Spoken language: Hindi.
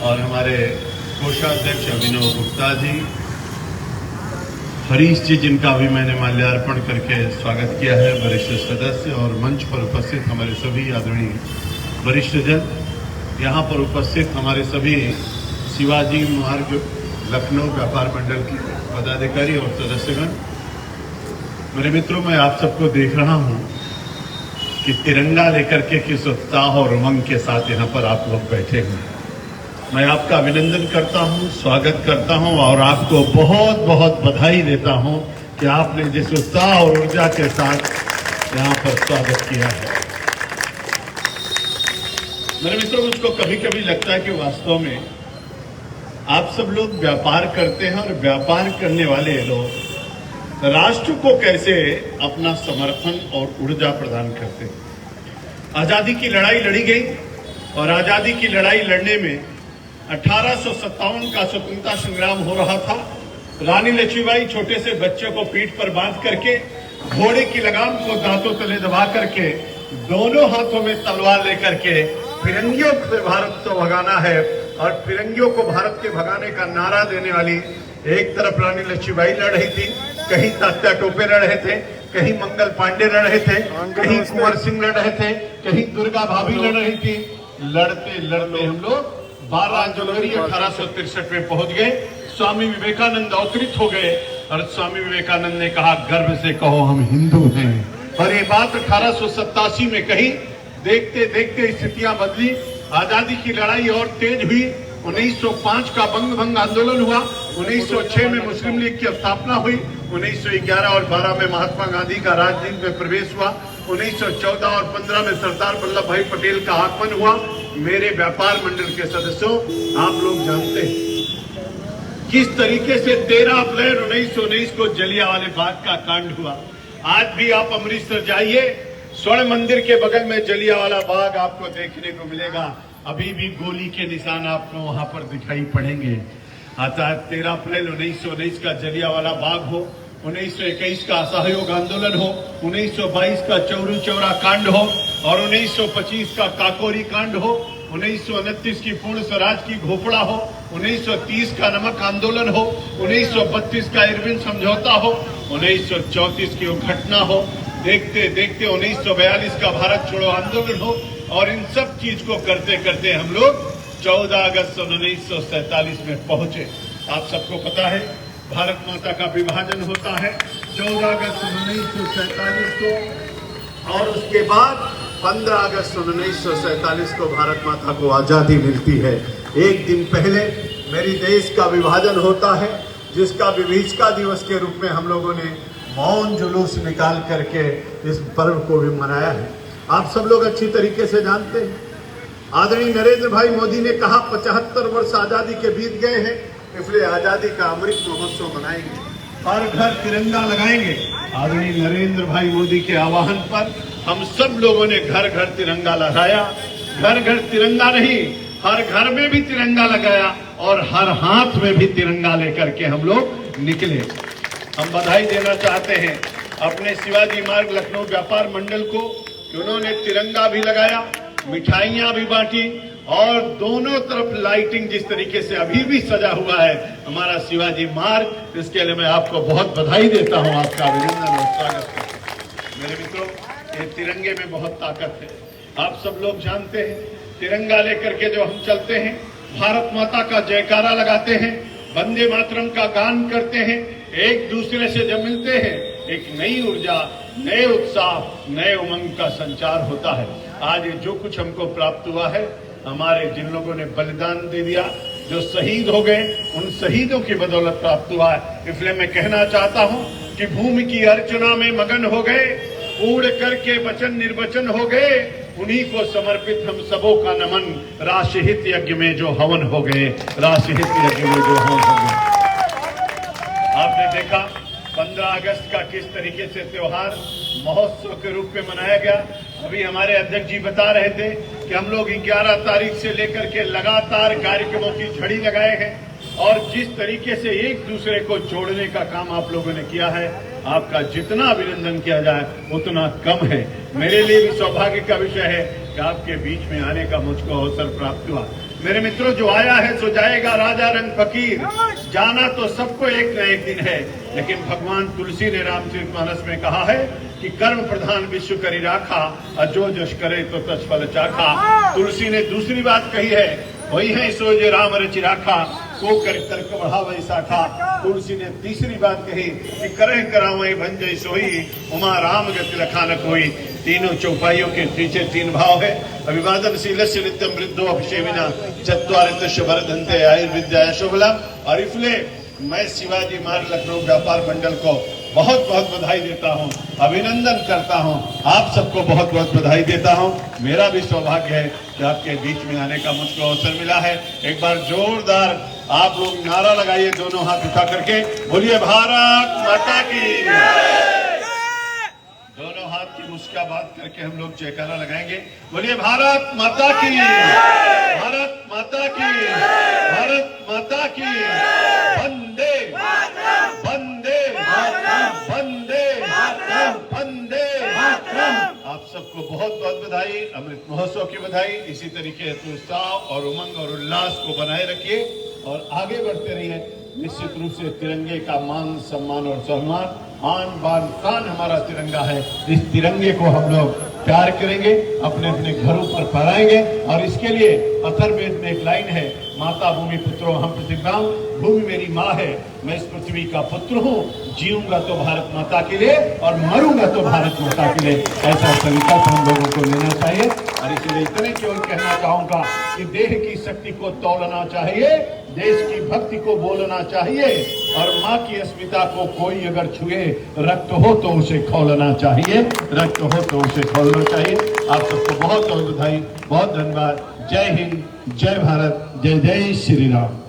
और हमारे कोषाध्यक्ष अभिनव गुप्ता जी, हरीश जी जिनका भी मैंने माल्यार्पण करके स्वागत किया है, वरिष्ठ सदस्य और मंच पर उपस्थित हमारे सभी आदरणीय वरिष्ठ जन, यहाँ पर उपस्थित हमारे सभी शिवाजी मार्ग लखनऊ व्यापार मंडल की पदाधिकारी और सदस्यगण, मेरे मित्रों, मैं आप सबको देख रहा हूँ कि तिरंगा लेकर के किस उत्साह और उमंग के साथ यहाँ पर आप लोग बैठे हैं। मैं आपका अभिनंदन करता हूँ, स्वागत करता हूँ और आपको बहुत बहुत बधाई देता हूँ कि आपने जिस उत्साह और ऊर्जा के साथ यहाँ पर स्वागत किया है। मेरे मित्रों, मुझको कभी कभी लगता है कि वास्तव में आप सब लोग व्यापार करते हैं और व्यापार करने वाले लोग राष्ट्र को कैसे अपना समर्थन और ऊर्जा प्रदान करते हैं। आजादी की लड़ाई लड़ी गई और आजादी की लड़ाई लड़ने में 1857 का स्वतंत्रता संग्राम हो रहा था। रानी लक्ष्मीबाई छोटे से बच्चे को पीठ पर बांध करके घोड़े की लगाम को दांतों तले दबा करके दोनों हाथों में तलवार लेकर के फिरंगियों से भारत को भगाना है और फिरंगियों को भारत के भगाने का नारा देने वाली एक तरफ रानी लक्ष्मीबाई लड़ रही थी, कहीं तात्या टोपे लड़ रहे थे, कहीं मंगल पांडे लड़ रहे थे, कहीं कुंवर सिंह लड़ रहे थे, कहीं दुर्गा भाभी लड़ रही थी। लड़ते लड़ते हम लोग 12 जनवरी 1863 में पहुंच गए। स्वामी विवेकानंद अवतरित हो गए और स्वामी विवेकानंद ने कहा, गर्व से कहो हम हिंदू हैं। और ये बात 1887 में कही। देखते देखते स्थितियां बदली, आजादी की लड़ाई और तेज हुई। 1905 का बंग भंग आंदोलन हुआ, 1906 में मुस्लिम लीग की स्थापना हुई, 1911 और 12 में महात्मा गांधी का राजनीति में प्रवेश हुआ, 1914 और 15 में सरदार वल्लभ भाई पटेल का आगमन हुआ। मेरे व्यापार मंडल के सदस्यों, आप लोग जानते हैं किस तरीके से 13 अप्रैल 1919 को जलियांवाला बाग का कांड हुआ। आज भी आप अमृतसर जाइए, स्वर्ण मंदिर के बगल में जलियांवाला बाग आपको देखने को मिलेगा। अभी भी गोली के निशान आपको वहां पर दिखाई पड़ेंगे। चाहे 13 अप्रैल 1919 का जलियांवाला बाग हो, 1921 का असहयोग आंदोलन हो, 1922 का चौरी चौरा कांड हो और 1925 का काकोरी कांड हो, 1929 की पूर्ण स्वराज की घोपड़ा हो, 1930 का नमक आंदोलन हो, 1932 का इरविन समझौता हो, 1934 की घटना हो, देखते देखते 1942 का भारत छोड़ो आंदोलन हो और इन सब चीज को करते करते हम लोग 14 अगस्त 1947 में पहुंचे। आप सबको पता है भारत माता का विभाजन होता है 14 अगस्त 1947 को और उसके बाद 15 अगस्त 1947 को भारत माता को आजादी मिलती है। एक दिन पहले मेरी देश का विभाजन होता है, जिसका विभीषिका दिवस के रूप में हम लोगों ने मौन जुलूस निकाल करके इस पर्व को भी मनाया है। आप सब लोग अच्छी तरीके से जानते हैं, आदरणीय नरेंद्र भाई मोदी ने कहा 75 वर्ष आजादी के बीत गए हैं, इसलिए आजादी का अमृत महोत्सव मनाएंगे, हर घर तिरंगा लगाएंगे। आदरणीय नरेंद्र भाई मोदी के आह्वान पर हम सब लोगों ने घर घर तिरंगा लगाया। घर घर तिरंगा नहीं, हर घर में भी तिरंगा लगाया और हर हाथ में भी तिरंगा लेकर के हम लोग निकले। हम बधाई देना चाहते हैं अपने शिवाजी मार्ग लखनऊ व्यापार मंडल को कि उन्होंने तिरंगा भी लगाया, मिठाइयां भी बांटी और दोनों तरफ लाइटिंग जिस तरीके से अभी भी सजा हुआ है हमारा शिवाजी मार्ग, इसके लिए मैं आपको बहुत बधाई देता हूं, आपका अभिनंदन और स्वागत करता हूं। मेरे मित्रों, ये तिरंगे में बहुत ताकत है। आप सब लोग जानते हैं, तिरंगा लेकर के जो हम चलते हैं, भारत माता का जयकारा लगाते हैं, वंदे मातरम का गान करते हैं, एक दूसरे से जब मिलते हैं एक नई ऊर्जा, नए उत्साह, नए उमंग का संचार होता है। आज जो कुछ हमको प्राप्त हुआ है, हमारे जिन लोगों ने बलिदान दे दिया, जो शहीद हो गए, उन शहीदों की बदौलत प्राप्त हुआ है। इसलिए मैं कहना चाहता हूं कि भूमि की अर्चना में मगन हो गए, उड़ करके वचन निर्वचन हो गए, उन्हीं को समर्पित हम सबों का नमन। राष्ट्रहित यज्ञ में जो हवन हो गए, राष्ट्रहित यज्ञ में जो हवन हो गए। आपने देखा 15 अगस्त का किस तरीके से त्योहार महोत्सव के रूप में मनाया गया। अभी हमारे अध्यक्ष जी बता रहे थे कि हम लोग 11 तारीख से लेकर के लगातार कार्यक्रमों की झड़ी लगाए हैं और जिस तरीके से एक दूसरे को जोड़ने का काम आप लोगों ने किया है, आपका जितना अभिनंदन किया जाए उतना कम है। मेरे लिए भी सौभाग्य का विषय है कि आपके बीच में आने का मुझको अवसर प्राप्त हुआ। मेरे मित्रों, जो आया है सो जाएगा, राजा रंग फकीर। जाना तो सबको एक न एक दिन है, लेकिन भगवान तुलसी ने रामचरितमानस में कहा है कि कर्म प्रधान विश्व करी राखा, अजो जश करे तो तत्फल चाखा। तुलसी ने दूसरी बात कही है, वही है सो जो राम रचि राखा, को कर तर्क बढ़ा वही शाखा। तुलसी ने तीसरी बात कही कि करह करावई भंजय सोई, उमा राम गति लखा न कोई। तीनों चौपाइयों के पीछे तीन भाव है। अभिवादन शीलस्य नित्यम वृद्धो अभिषेविना, चत्वारिंश वरदंते आयुर्विद्या यशोबला। और इसलिए मैं शिवाजी मार्ग लखनऊ व्यापार मंडल को बहुत बहुत बधाई देता हूं, अभिनंदन करता हूं। आप सबको बहुत बहुत बधाई देता हूं। मेरा भी सौभाग्य है कि आपके बीच में आने का मुझको अवसर मिला है। एक बार जोरदार आप लोग नारा लगाइए, दोनों हाथ उठा करके बोलिए भारत माता की। दोनों हाथ की मुस्काबात करके हम लोग जयकारा लगाएंगे, बोलिए भारत माता की, भारत माता की, भारत माता की। वंदे वंदे वंदे वंदे। आप सबको बहुत बहुत बधाई, अमृत महोत्सव की बधाई। इसी तरीके से उत्साह और उमंग और उल्लास को बनाए रखिए और आगे बढ़ते रहिए। निश्चित रूप से तिरंगे का मान सम्मान और सम्मान, आन बान शान हमारा तिरंगा है। इस तिरंगे को हम लोग प्यार करेंगे, अपने अपने घरों पर फहराएंगे। और इसके लिए अथर्ववेद में एक लाइन है, माता भूमि पुत्रो हम प्रतिज्ञाम। भूमि मेरी माँ है, मैं इस पृथ्वी का पुत्र हूँ। जीऊंगा तो भारत माता के लिए और मरूंगा तो भारत माता के लिए। ऐसा संकल्प हम लोगों को लेना चाहिए। और इसलिए इतने केवल कहना चाहूंगा कि देह की शक्ति को तौलना चाहिए, देश की भक्ति को बोलना चाहिए, और माँ की अस्मिता को कोई अगर छुए, रक्त हो तो उसे खौलना चाहिए, रक्त हो तो उसे खौलना चाहिए। आप सबको बहुत बहुत बधाई, बहुत धन्यवाद। जय हिंद, जय भारत, जय जय श्री राम।